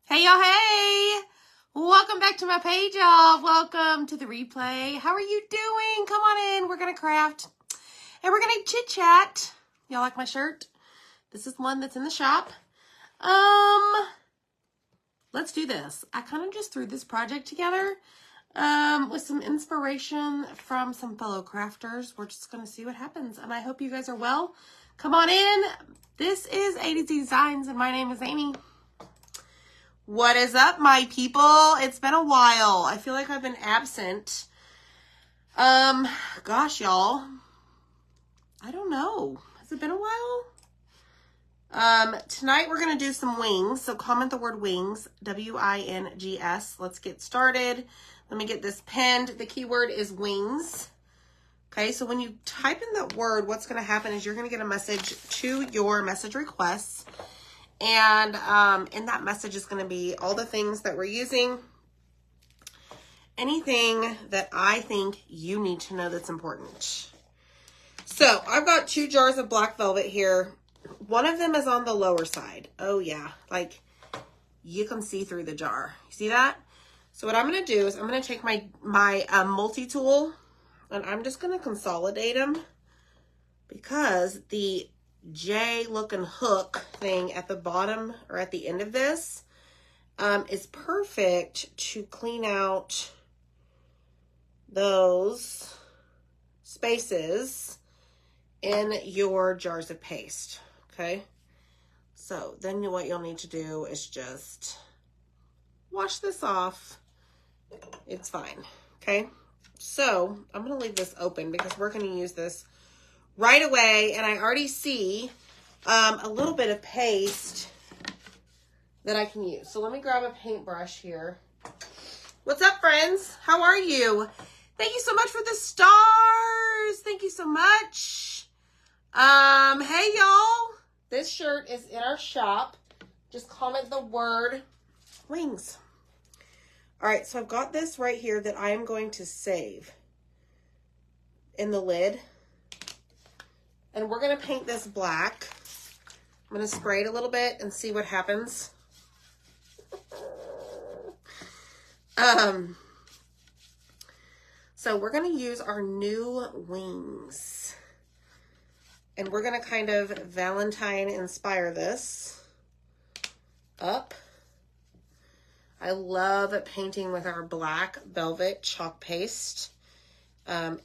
Hey, y'all, hey! Welcome back to my page, y'all. Welcome to the replay. How are you doing? Come on in. We're going to craft and we're going to chit chat. Y'all like my shirt? This is one that's in the shop. Let's do this. I kind of just threw this project together with some inspiration from some fellow crafters. We're just going to see what happens, and I hope you guys are well. Come on in. This is A to Z Designs, and my name is Amy. What is up, my people? It's been a while. I feel like I've been absent. Gosh, y'all. I don't know. Has it been a while? Tonight we're going to do some wings. So comment the word wings, W-I-N-G-S. Let's get started. Let me get this pinned. The keyword is wings. Okay, so when you type in that word, what's going to happen is you're going to get a message to your message requests. And in that message is going to be all the things that we're using. Anything that I think you need to know that's important. So I've got 2 jars of black velvet here. One of them is on the lower side. Oh yeah, like you can see through the jar. You see that? So what I'm going to do is I'm going to take my multi-tool and I'm just going to consolidate them because the J looking hook thing at the bottom or at the end of this is perfect to clean out those spaces in your jars of paste. Okay, so then what you'll need to do is just wash this off. It's fine. Okay, so I'm gonna leave this open because we're gonna use this right away, and I already see a little bit of paste that I can use. So let me grab a paintbrush here. What's up, friends? How are you? Thank you so much for the stars. Thank you so much. Hey, y'all. This shirt is in our shop. Just comment the word wings. All right, so I've got this right here that I am going to save in the lid. And we're going to paint this black. I'm going to spray it a little bit and see what happens. So we're going to use our new wings. And we're going to kind of Valentine inspire this up. I love painting with our black velvet chalk paste.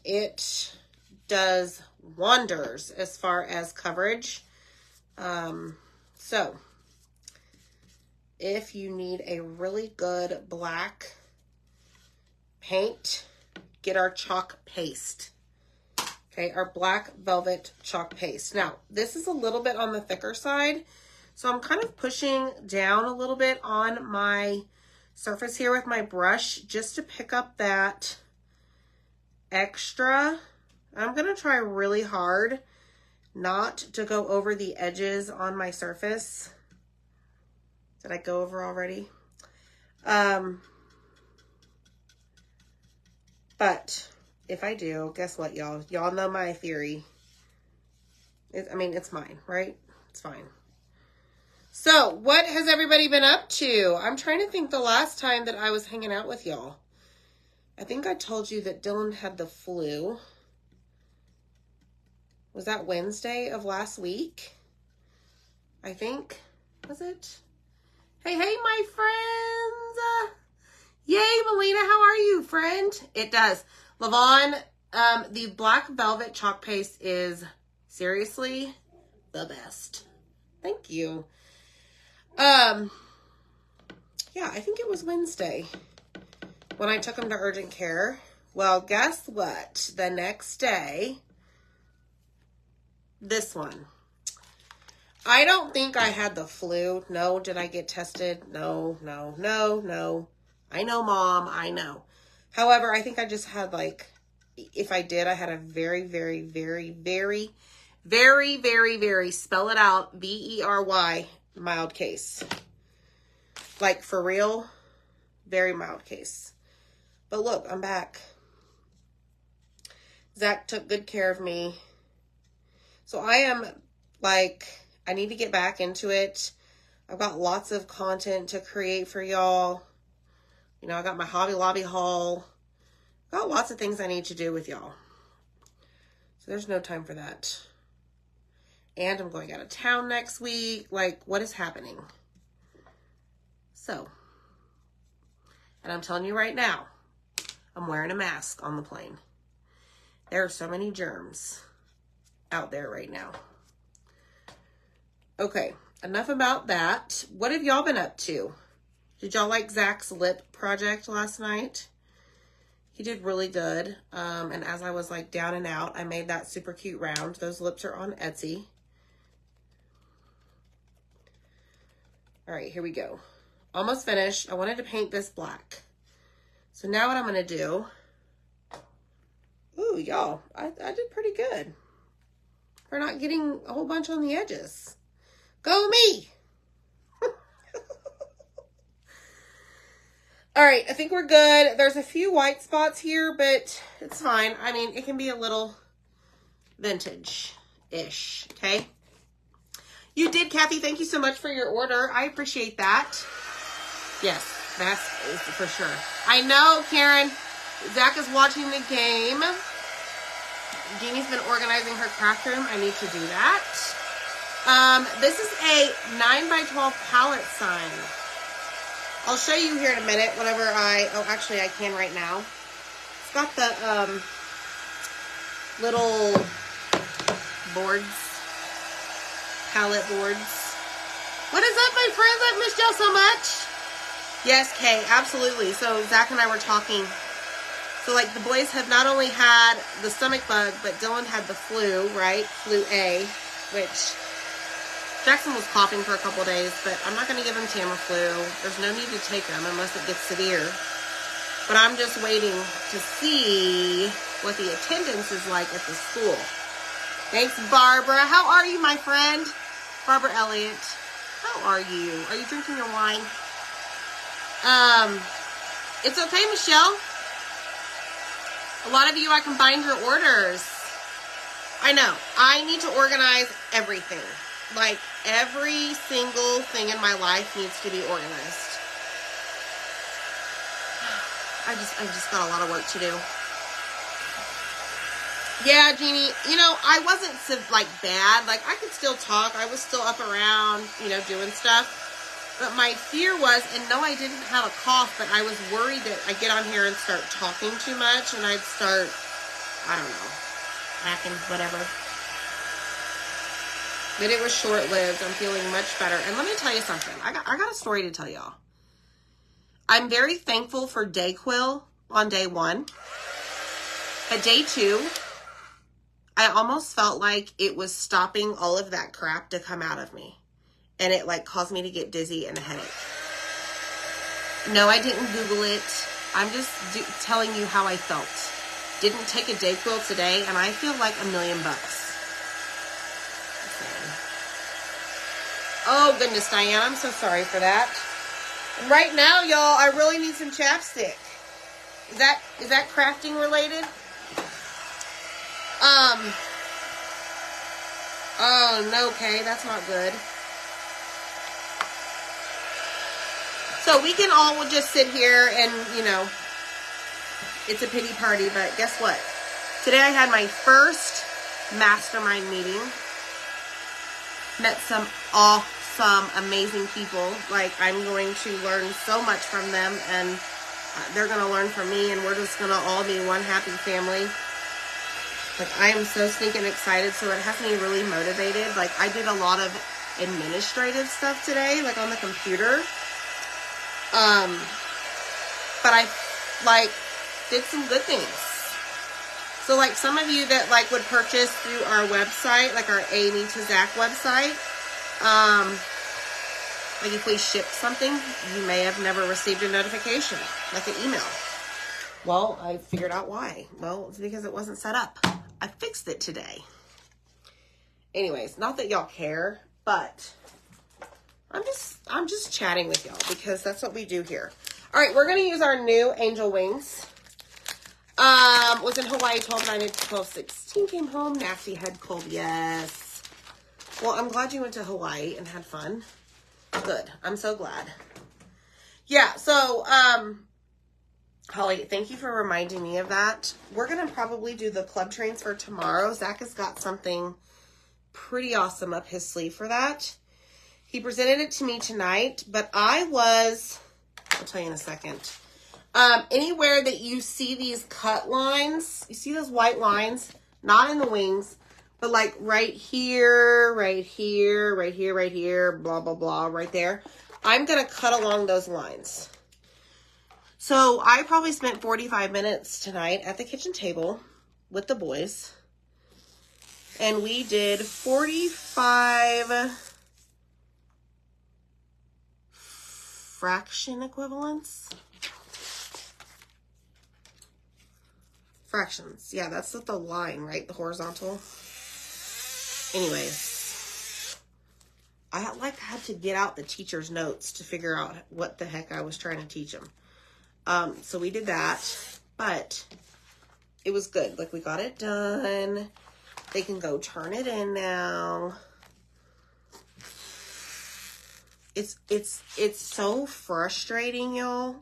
It does wonders as far as coverage. So if you need a really good black paint, get our chalk paste. Okay, our black velvet chalk paste. Now, this is a little bit on the thicker side, so I'm kind of pushing down a little bit on my surface here with my brush just to pick up that extra. I'm going to try really hard not to go over the edges on my surface. Did I go over already? But if I do, guess what, y'all? Y'all know my theory. It's mine, right? It's fine. So, what has everybody been up to? I'm trying to think the last time that I was hanging out with y'all. I think I told you that Dylan had the flu. Was that Wednesday of last week? I think. Was it? Hey, my friends. Yay, Melina, how are you, friend? It does. Lavon, the black velvet chalk paste is seriously the best. Thank you. Yeah, I think it was Wednesday when I took him to urgent care. Well, guess what? The next day, this one. I don't think I had the flu. No, did I get tested? No. I know, Mom, I know. However, I think I just had if I did, I had a very, very, very, very, very, very, very, spell it out, V-E-R-Y, mild case. Like, for real, very mild case. But look, I'm back. Zach took good care of me. So I am, I need to get back into it. I've got lots of content to create for y'all. You know, I got my Hobby Lobby haul. Got lots of things I need to do with y'all. So there's no time for that. And I'm going out of town next week. Like, what is happening? So, and I'm telling you right now, I'm wearing a mask on the plane. There are so many germs out there right now. Okay, enough about that. What have y'all been up to? Did y'all like Zach's lip project last night? He did really good. And as I was like down and out, I made that super cute round. Those lips are on Etsy. All right, here we go. Almost finished. I wanted to paint this black. So now what I'm going to do. Ooh, y'all, I did pretty good. For not getting a whole bunch on the edges. Go me! All right, I think we're good. There's a few white spots here, but it's fine. I mean, it can be a little vintage-ish, okay? You did, Kathy. Thank you so much for your order. I appreciate that. Yes, that's for sure. I know, Karen. Zach is watching the game. Jeannie's been organizing her craft room. I need to do that. This is a 9x12 palette sign. I'll show you here in a minute whenever oh, actually I can right now. It's got the little boards, palette boards. What is up, my friends? I've missed y'all so much. Yes, Kay, absolutely. So Zach and I were talking. So like the boys have not only had the stomach bug, but Dylan had the flu, right? Flu A, which Jackson was coughing for a couple days, but I'm not going to give him Tamiflu. There's no need to take them unless it gets severe. But I'm just waiting to see what the attendance is like at the school. Thanks, Barbara. How are you, my friend? Barbara Elliott. How are you? Are you drinking your wine? It's okay, Michelle. A lot of you, I combined your orders. I know. I need to organize everything. Like, every single thing in my life needs to be organized. I just got a lot of work to do. Yeah, Jeannie, you know, I wasn't, like, bad. Like, I could still talk. I was still up around, you know, doing stuff. But my fear was, and no, I didn't have a cough, but I was worried that I get on here and start talking too much, and I'd start, I don't know, hacking, whatever. But it was short-lived. I'm feeling much better. And let me tell you something. I got a story to tell y'all. I'm very thankful for Dayquil on day 1. At day 2, I almost felt like it was stopping all of that crap to come out of me. And it like caused me to get dizzy and a headache. No, I didn't Google it. I'm just telling you how I felt. Didn't take a Dayquil today, and I feel like $1,000,000. Oh, goodness, Diane, I'm so sorry for that. And right now, y'all, I really need some chapstick. Is that crafting related? Oh, no, Kay, that's not good. So we can all just sit here and, you know, it's a pity party, but guess what? Today I had my first mastermind meeting. Met some awesome, amazing people. Like, I'm going to learn so much from them, and they're going to learn from me, and we're just going to all be one happy family. Like, I am so stinking excited, so it has me really motivated. Like, I did a lot of administrative stuff today, like on the computer. But I, like, did some good things. So, like, some of you that, like, would purchase through our website, like our Amy to Zach website, like, if we ship something, you may have never received a notification, like an email. Well, I figured out why. Well, it's because it wasn't set up. I fixed it today. Anyways, not that y'all care, but I'm just chatting with y'all because that's what we do here. All right, we're going to use our new angel wings. Was in Hawaii 12/9 to 12/16. Came home, nasty head cold. Yes. Well, I'm glad you went to Hawaii and had fun. Good. I'm so glad. Yeah, so, Holly, thank you for reminding me of that. We're going to probably do the club transfer tomorrow. Zach has got something pretty awesome up his sleeve for that. He presented it to me tonight, but I'll tell you in a second. Anywhere that you see these cut lines, you see those white lines, not in the wings, but like right here, right here, right here, right here, blah, blah, blah, right there. I'm going to cut along those lines. So I probably spent 45 minutes tonight at the kitchen table with the boys. And we did 45 fraction equivalents. Fractions. Yeah, that's the line, right? The horizontal. Anyways, I had to get out the teacher's notes to figure out what the heck I was trying to teach them. So we did that, but it was good. Like, we got it done. They can go turn it in now. It's so frustrating, y'all,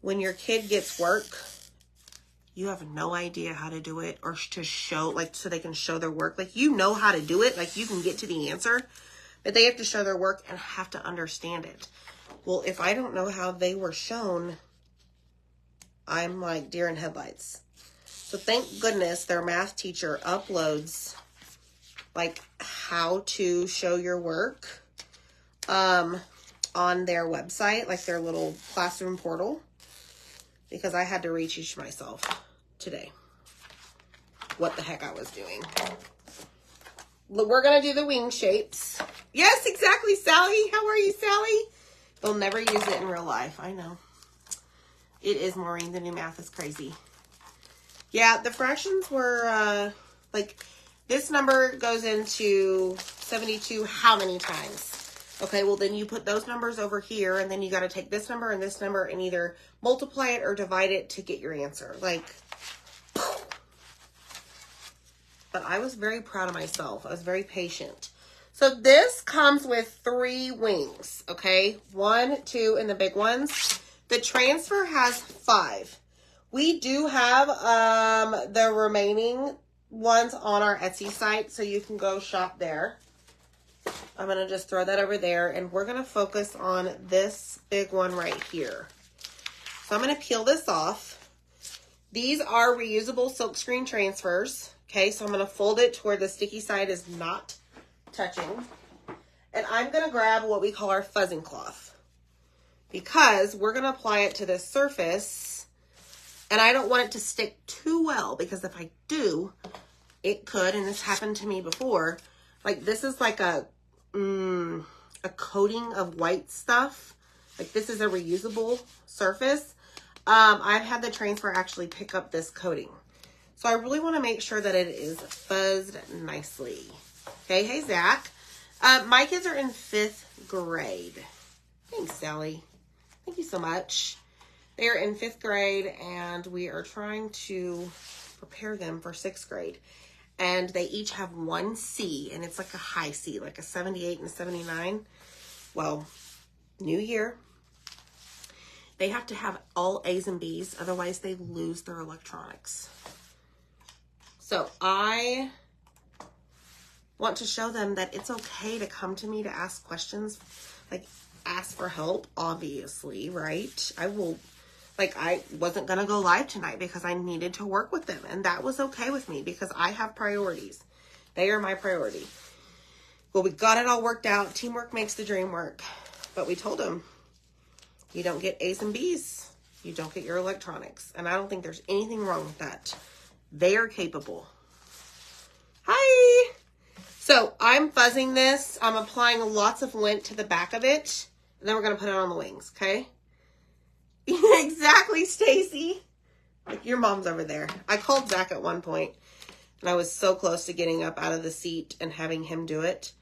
when your kid gets work. You have no idea how to do it or to show, like, so they can show their work. Like, you know how to do it. Like, you can get to the answer, but they have to show their work and have to understand it. Well, if I don't know how they were shown, I'm like deer in headlights. So thank goodness their math teacher uploads like how to show your work on their website, like their little classroom portal, because I had to reteach myself today what the heck I was doing. We're going to do the wing shapes. Yes, exactly, Sally. How are you, Sally? They'll never use it in real life. I know. It is, Maureen. The new math is crazy. Yeah, the fractions were, like, this number goes into 72 how many times? Okay, well, then you put those numbers over here, and then you got to take this number and either multiply it or divide it to get your answer. Like, but I was very proud of myself. I was very patient. So this comes with 3 wings, okay? 1, 2, and the big ones. The transfer has 5. We do have the remaining ones on our Etsy site, so you can go shop there. I'm going to just throw that over there, and we're going to focus on this big one right here. So I'm going to peel this off. These are reusable silkscreen transfers. Okay, so I'm going to fold it to where the sticky side is not touching. And I'm going to grab what we call our fuzzing cloth, because we're going to apply it to this surface, and I don't want it to stick too well, because if I do, it could, and this happened to me before, like this is like a coating of white stuff. Like this is a reusable surface. I've had the transfer actually pick up this coating. So I really want to make sure that it is fuzzed nicely. Okay, hey Zach. My kids are in 5th grade. Thanks, Sally. Thank you so much. They are in 5th grade, and we are trying to prepare them for 6th grade. And they each have 1 C, and it's like a high C, like a 78 and a 79. Well, new year. They have to have all A's and B's, otherwise they lose their electronics. So I want to show them that it's okay to come to me to ask questions, like ask for help, obviously, right? I wasn't going to go live tonight because I needed to work with them, and that was okay with me because I have priorities. They are my priority. Well, we got it all worked out. Teamwork makes the dream work. But we told them, you don't get A's and B's. You don't get your electronics. And I don't think there's anything wrong with that. They are capable. Hi! So I'm fuzzing this. I'm applying lots of lint to the back of it. And then we're going to put it on the wings, okay? Exactly, Stacy. Like your mom's over there. I called Zach at one point, and I was so close to getting up out of the seat and having him do it.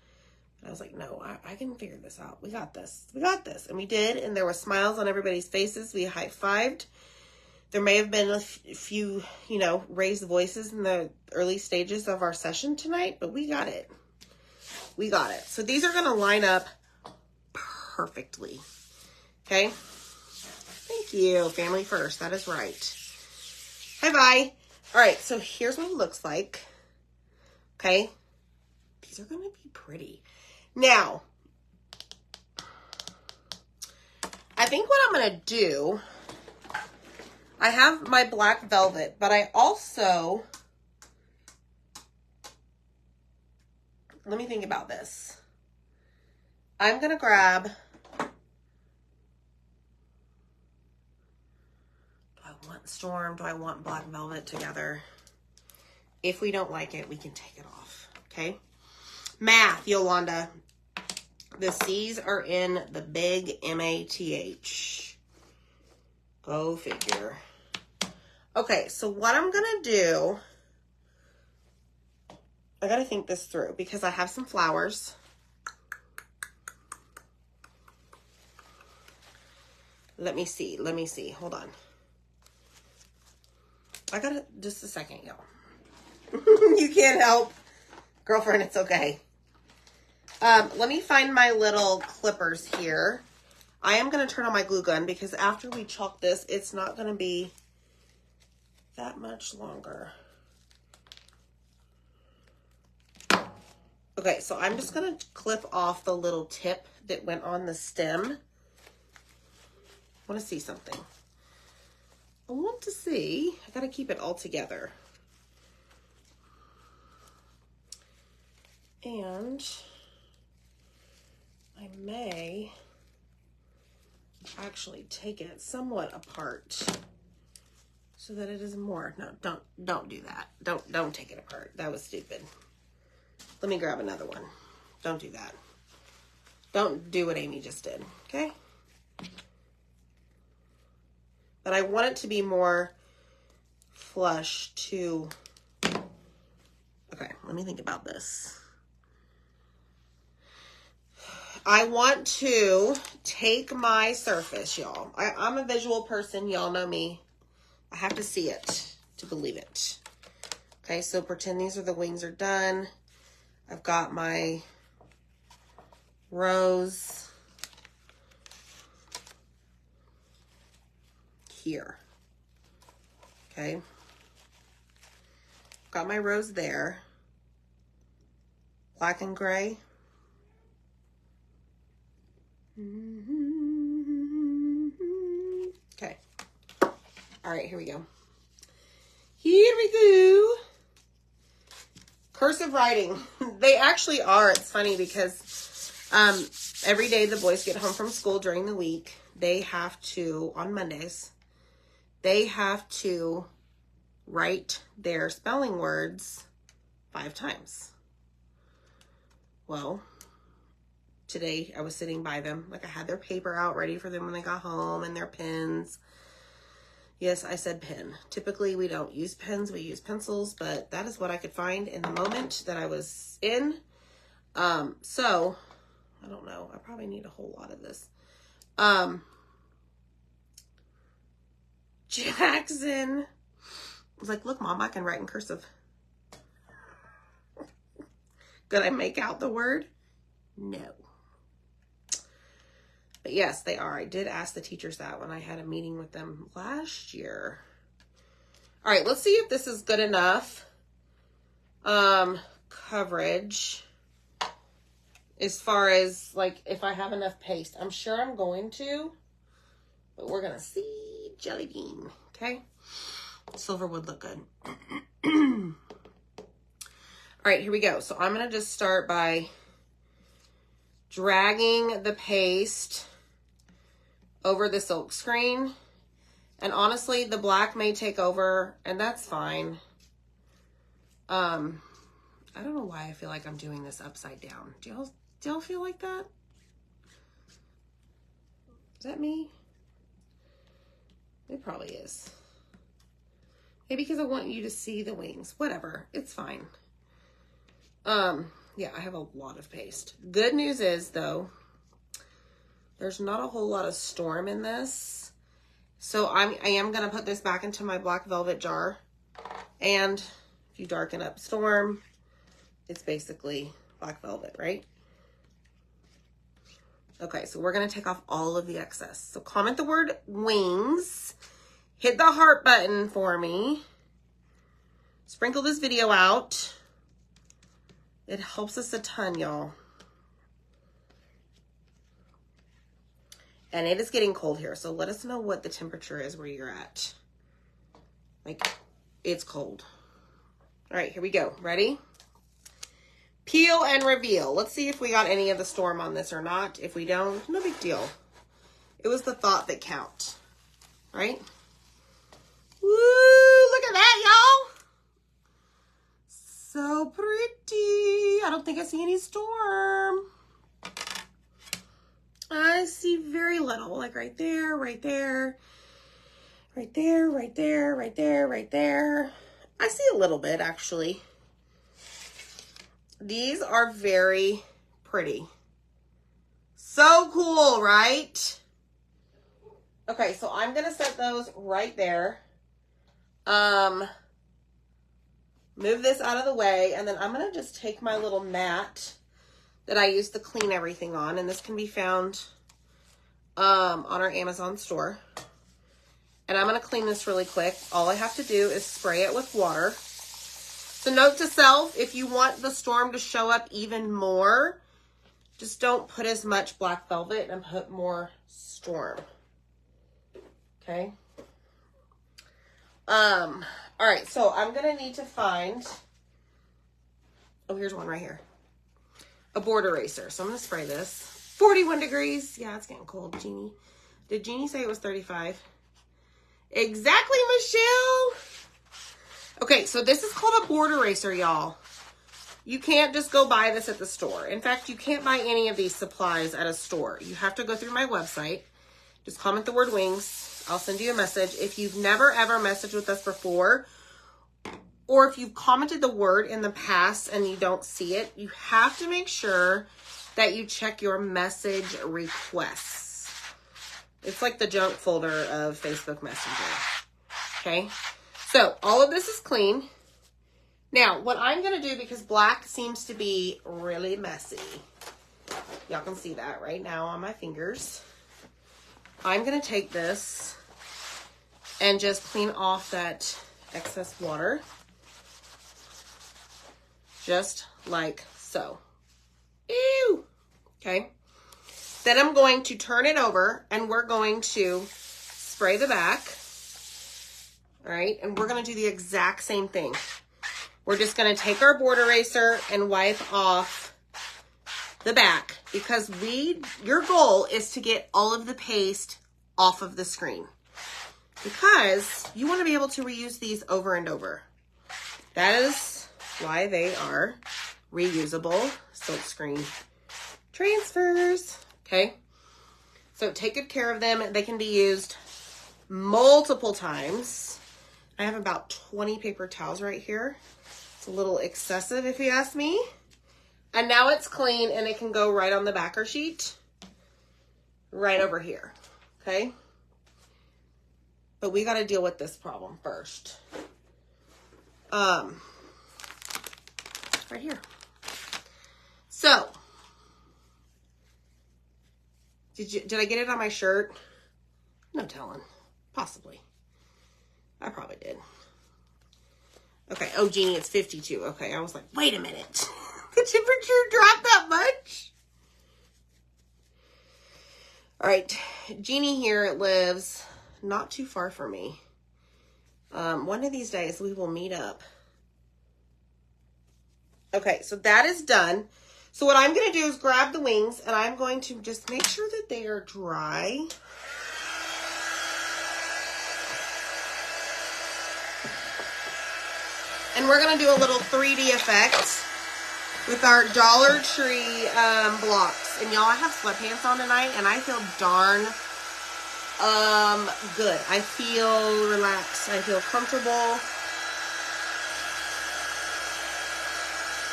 And I was like, no, I can figure this out. We got this. We got this. And we did, and there were smiles on everybody's faces. We high-fived. There may have been a few, raised voices in the early stages of our session tonight, but we got it. We got it. So these are going to line up perfectly. Okay? Thank you. Family first. That is right. Bye-bye. All right, so here's what it looks like. Okay? These are going to be pretty. Now, I think what I'm going to do, I have my black velvet, but I also, let me think about this. I'm going to grab, do I want Storm? Do I want black velvet together? If we don't like it, we can take it off, okay? Math, Yolanda. The C's are in the big M-A-T-H. Go figure. Okay, so what I'm going to do, I got to think this through because I have some flowers. Let me see. Hold on. I got to, just a second, y'all. You can't help. Girlfriend, it's okay. Let me find my little clippers here. I am going to turn on my glue gun because after we chalk this, it's not going to be that much longer. Okay, so I'm just going to clip off the little tip that went on the stem. I want to see something. I want to see. I got to keep it all together. And I may actually take it somewhat apart so that it is more. No, don't do that. Don't take it apart. That was stupid. Let me grab another one. Don't do that. Don't do what Amy just did, okay? But I want it to be more flush to, okay, let me think about this. I want to take my surface, y'all. I'm a visual person. Y'all know me. I have to see it to believe it. Okay, so pretend these are the wings are done. I've got my rose here. Okay. Got my rose there. Black and gray. Okay. All right, here we go. Here we go. Cursive writing. They actually are. It's funny because every day the boys get home from school during the week, they have to, on Mondays, they have to write their spelling words 5 times. Well, today I was sitting by them, like I had their paper out ready for them when they got home and their pens. Yes, I said pen. Typically we don't use pens, we use pencils, but that is what I could find in the moment that I was in. So I don't know. I probably need a whole lot of this. Jackson was like, look, Mom, I can write in cursive. Could I make out the word? No. But yes, they are. I did ask the teachers that when I had a meeting with them last year. All right, let's see if this is good enough. Coverage. As far as, like, if I have enough paste. I'm sure I'm going to. But we're going to see. Jelly bean. Okay? Silver would look good. All right, here we go. So I'm going to just start by dragging the paste over the silk screen. And honestly, the black may take over, and that's fine. I don't know why I feel like I'm doing this upside down. Do y'all feel like that? Is that me? It probably is. Maybe because I want you to see the wings. Whatever. It's fine. Yeah, I have a lot of paste. Good news is, though, there's not a whole lot of storm in this. So I am going to put this back into my black velvet jar. And if you darken up storm, it's basically black velvet, right? Okay, so we're going to take off all of the excess. So comment the word wings. Hit the heart button for me. Sprinkle this video out. It helps us a ton, y'all. And it is getting cold here, so let us know what the temperature is where you're at. Like, it's cold. All right, here we go. Ready? Peel and reveal. Let's see if we got any of the storm on this or not. If we don't, no big deal. It was the thought that count, right? Woo, look at that, y'all. So pretty. I don't think I see any storm. I see very little, like right there, right there, right there, right there, right there, right there. I see a little bit, actually. These are very pretty. So cool, right? Okay, so I'm going to set those right there. Move this out of the way, and then I'm going to just take my little mat that I use to clean everything on, and this can be found on our Amazon store. And I'm going to clean this really quick. All I have to do is spray it with water. So note to self, if you want the storm to show up even more, just don't put as much black velvet and put more storm. Okay. All right, so I'm going to need to find, oh, here's one right here. A board eraser. So I'm going to spray this. 41 degrees. Yeah, it's getting cold, Jeannie. Did Jeannie say it was 35? Exactly, Michelle. Okay, so this is called a board eraser, y'all. You can't just go buy this at the store. In fact, you can't buy any of these supplies at a store. You have to go through my website. Just comment the word wings. I'll send you a message. If you've never, ever messaged with us before, or if you've commented the word in the past and you don't see it, you have to make sure that you check your message requests. It's like the junk folder of Facebook Messenger. Okay? So, all of this is clean. Now, what I'm going to do, because black seems to be really messy, y'all can see that right now on my fingers. I'm going to take this and just clean off that excess water. Just like so. Ew! Okay. Then I'm going to turn it over and we're going to spray the back. All right. And we're going to do the exact same thing. We're just going to take our board eraser and wipe off the back because your goal is to get all of the paste off of the screen because you want to be able to reuse these over and over. That is why they are reusable silkscreen transfers. Okay. So take good care of them. They can be used multiple times. I have about 20 paper towels right here. It's a little excessive if you ask me. And now it's clean and it can go right on the backer sheet. Right over here. Okay. But we got to deal with this problem first. Right here. So, did I get it on my shirt? No telling. Possibly. I probably did. Okay. Oh, Jeannie, it's 52. Okay. I was like, wait a minute. The temperature dropped that much? All right. Jeannie here lives not too far from me. One of these days we will meet up. Okay. So that is done. So what I'm going to do is grab the wings and I'm going to just make sure that they are dry. And we're going to do a little 3D effect with our Dollar Tree blocks. And y'all, I have sweatpants on tonight and I feel darn good. I feel relaxed. I feel comfortable.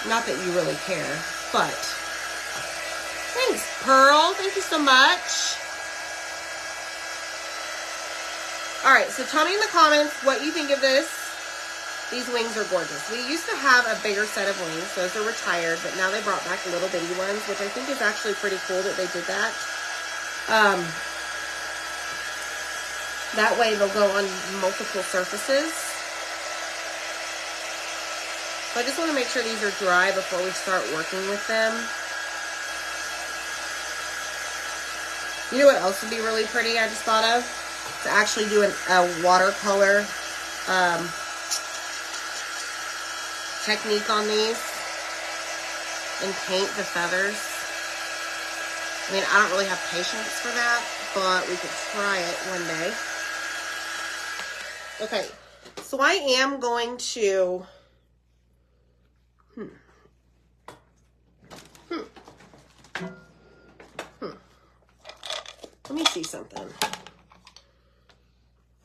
Not that you really care, but thanks, Pearl. Thank you so much. All right, so tell me in the comments what you think of this. These wings are gorgeous. We used to have a bigger set of wings. Those are retired, but now they brought back little bitty ones, which I think is actually pretty cool that they did that. That way they'll go on multiple surfaces. So I just want to make sure these are dry before we start working with them. You know what else would be really pretty I just thought of? To actually do a watercolor technique on these and paint the feathers. I mean, I don't really have patience for that, but we could try it one day. Okay, so I am going to let me see something.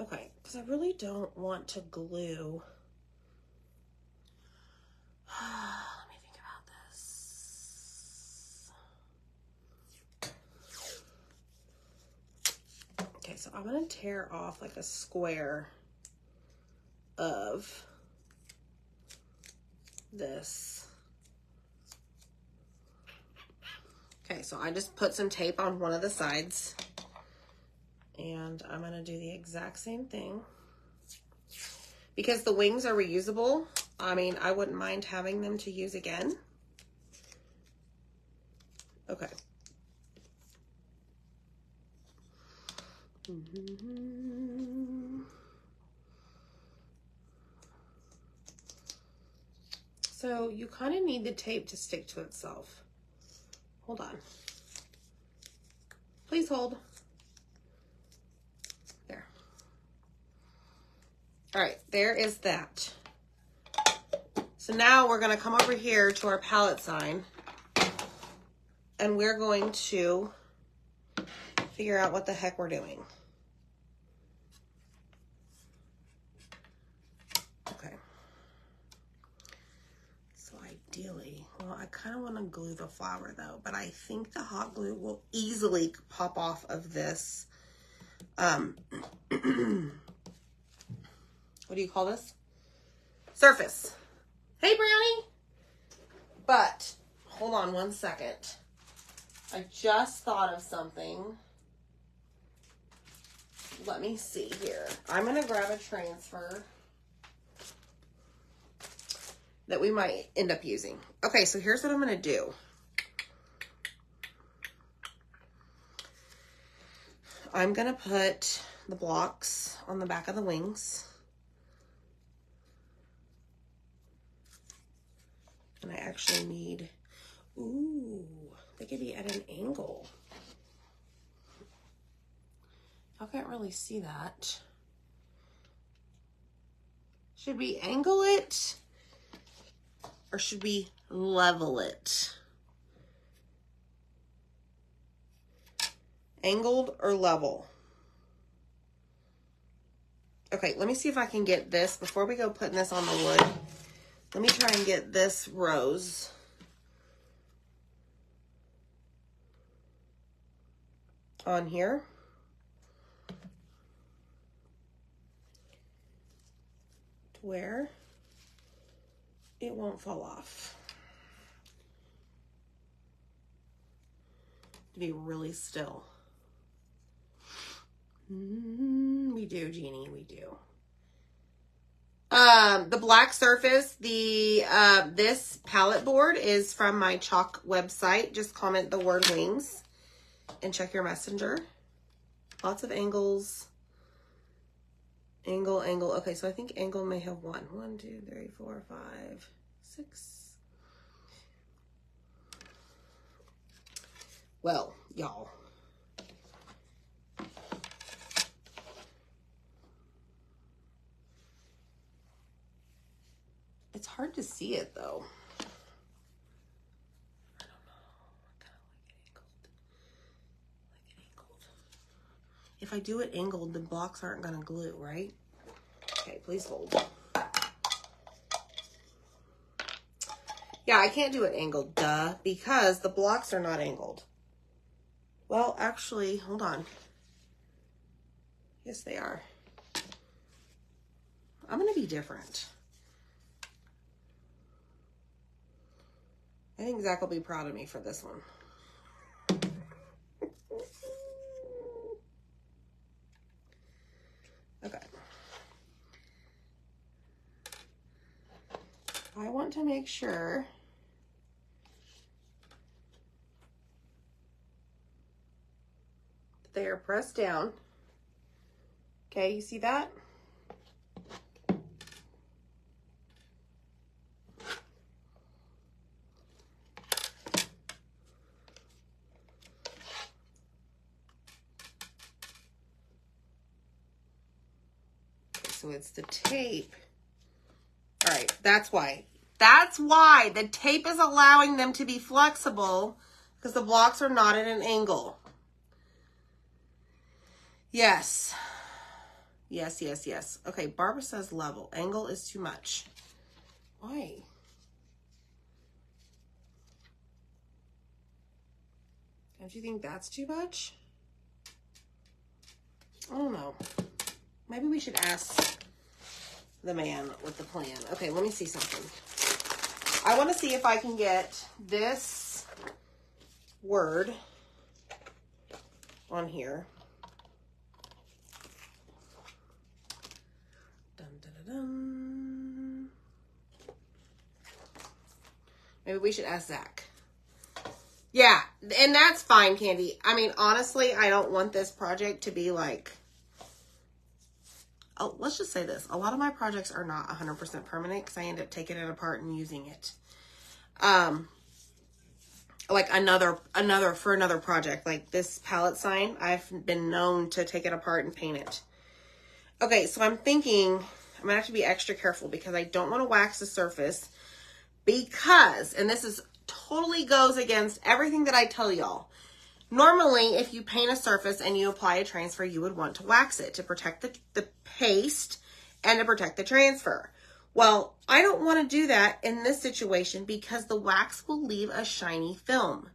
Okay, because I really don't want to glue. Let me think about this. Okay, so I'm going to tear off like a square of this. Okay, so I just put some tape on one of the sides, and I'm going to do the exact same thing. Because the wings are reusable, I mean, I wouldn't mind having them to use again. Okay. So you kind of need the tape to stick to itself. Hold on. Please hold. There. All right, there is that. So now we're going to come over here to our palette sign, and we're going to figure out what the heck we're doing. Okay. So ideally, well, I kind of want to glue the flower though, but I think the hot glue will easily pop off of this. What do you call this? Surface. Hey, Brownie. But hold on one second. I just thought of something. Let me see here. I'm going to grab a transfer that we might end up using. Okay, so here's what I'm going to do. I'm going to put the blocks on the back of the wings. And I actually need, ooh, they could be at an angle. I can't really see that. Should we angle it? Or should we level it? Angled or level? Okay, let me see if I can get this, before we go putting this on the wood, let me try and get this rose on here. To where it won't fall off. To be really still. We do, Jeannie, we do. The black surface, this palette board is from my chalk website. Just comment the word wings and check your messenger. Lots of angles. Angle, angle. Okay, so I think angle may have one. 1, 2, 3, 4, 5, 6. Well, y'all. It's hard to see it though. I don't know. I kind of like it angled. If I do it angled, the blocks aren't going to glue, right? Okay, please hold. Yeah, I can't do it angled, duh, because the blocks are not angled. Well, actually, hold on. Yes, they are. I'm going to be different. I think Zach will be proud of me for this one. Okay. I want to make sure that they are pressed down. Okay, you see that? So it's the tape. All right, that's why. That's why the tape is allowing them to be flexible, because the blocks are not at an angle. Yes. Yes, yes, yes. Okay, Barbara says level. Angle is too much. Why? Don't you think that's too much? I don't know. Maybe we should ask the man with the plan. Okay, let me see something. I want to see if I can get this word on here. Dun, dun, dun, dun. Maybe we should ask Zach. Yeah, and that's fine, Candy. I mean, honestly, I don't want this project to be like... Oh, let's just say this. A lot of my projects are not 100% permanent because I end up taking it apart and using it. Like another project, like this palette sign, I've been known to take it apart and paint it. Okay, so I'm thinking I'm gonna have to be extra careful because I don't want to wax the surface because, and this is totally goes against everything that I tell y'all. Normally, if you paint a surface and you apply a transfer, you would want to wax it to protect the paste and to protect the transfer. Well, I don't want to do that in this situation because the wax will leave a shiny film.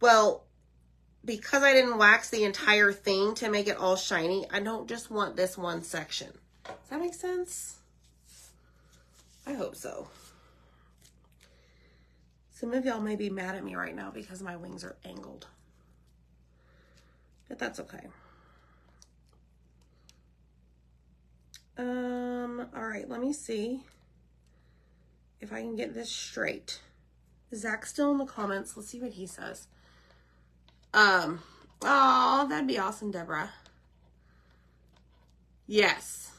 Well, because I didn't wax the entire thing to make it all shiny, I don't just want this one section. Does that make sense? I hope so. Some of y'all may be mad at me right now because my wings are angled. But that's okay. All right, let me see if I can get this straight. Is Zach still in the comments? Let's see what he says. Oh, that'd be awesome, Deborah. Yes,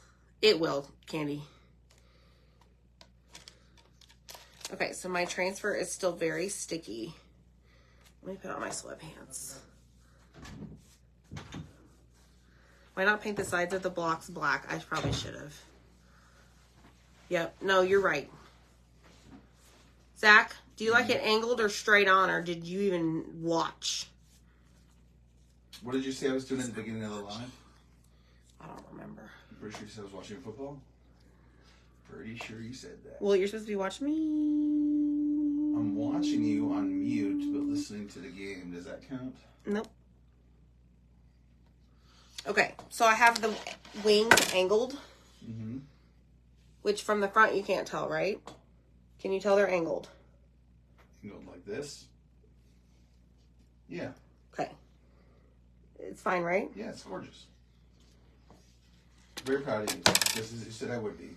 it will, Candy. Okay, so my transfer is still very sticky. Let me put on my sweatpants. Why not paint the sides of the blocks black? I probably should have. Yep, no, you're right. Zach, do you like it angled or straight on, or did you even watch? What did you say I was doing at the beginning of the live? I don't remember. I'm pretty sure you said I was watching football. Pretty sure you said that. Well, you're supposed to be watching me. I'm watching you on mute, but listening to the game. Does that count? Nope. Okay, so I have the wings angled. Mm-hmm. Which from the front you can't tell, right? Can you tell they're angled? Angled like this? Yeah. Okay. It's fine, right? Yeah, it's gorgeous. Very proud of you. Just as you said I would be.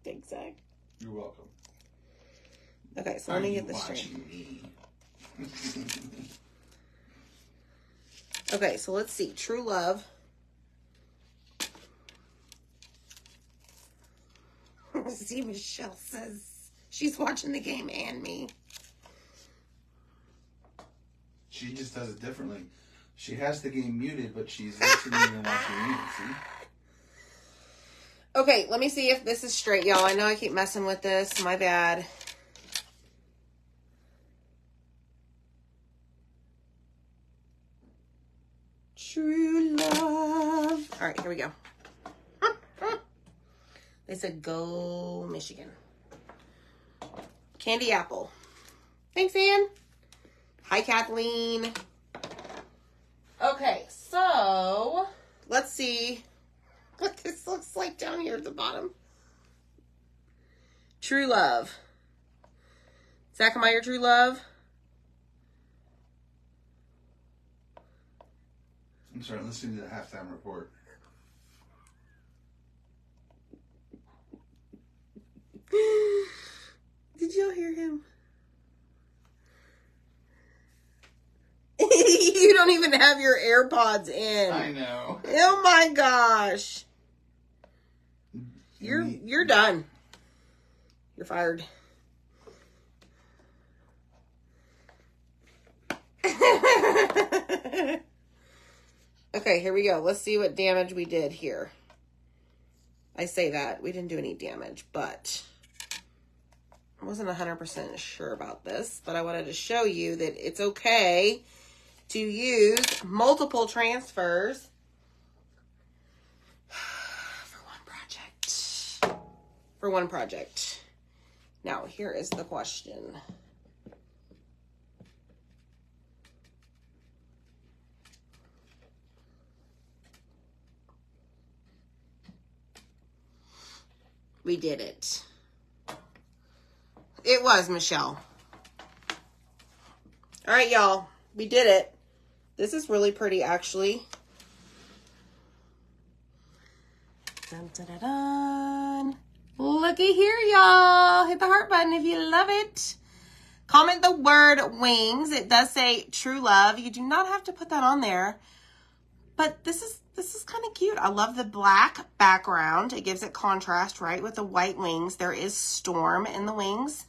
Thanks, Zach. You're welcome. Okay, so let me get this straight. Okay, so let's see. True Love. See, Michelle says she's watching the game and me. She just does it differently. She has the game muted, but she's listening and watching me. See? Okay, let me see if this is straight, y'all. I know I keep messing with this. My bad. True Love. All right, here we go. They said, go Michigan. Candy Apple. Thanks, Ann. Hi, Kathleen. Okay, so let's see what this looks like down here at the bottom. True love. Zach, am I your true love? I'm sorry, listening to the halftime report. Did y'all hear him? You don't even have your AirPods in. I know. Oh my gosh. You're done. You're fired. Okay, here we go. Let's see what damage we did here. I say that. We didn't do any damage, but I wasn't 100% sure about this, but I wanted to show you that it's okay to use multiple transfers for one project. For one project. Now, here is the question. We did it. It was Michelle. All right, y'all. We did it. This is really pretty, actually. Dun, dun, dun, dun. Looky here, y'all. Hit the heart button if you love it. Comment the word wings. It does say true love. You do not have to put that on there. But this is kind of cute. I love the black background. It gives it contrast, right, with the white wings. There is storm in the wings.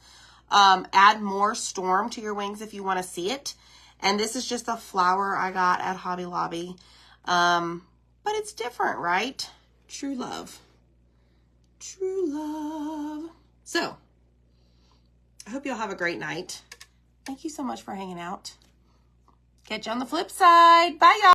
Add more storm to your wings if you want to see it. And this is just a flower I got at Hobby Lobby. But it's different, right? True love. True love. So, I hope you'll have a great night. Thank you so much for hanging out. Catch you on the flip side. Bye, y'all.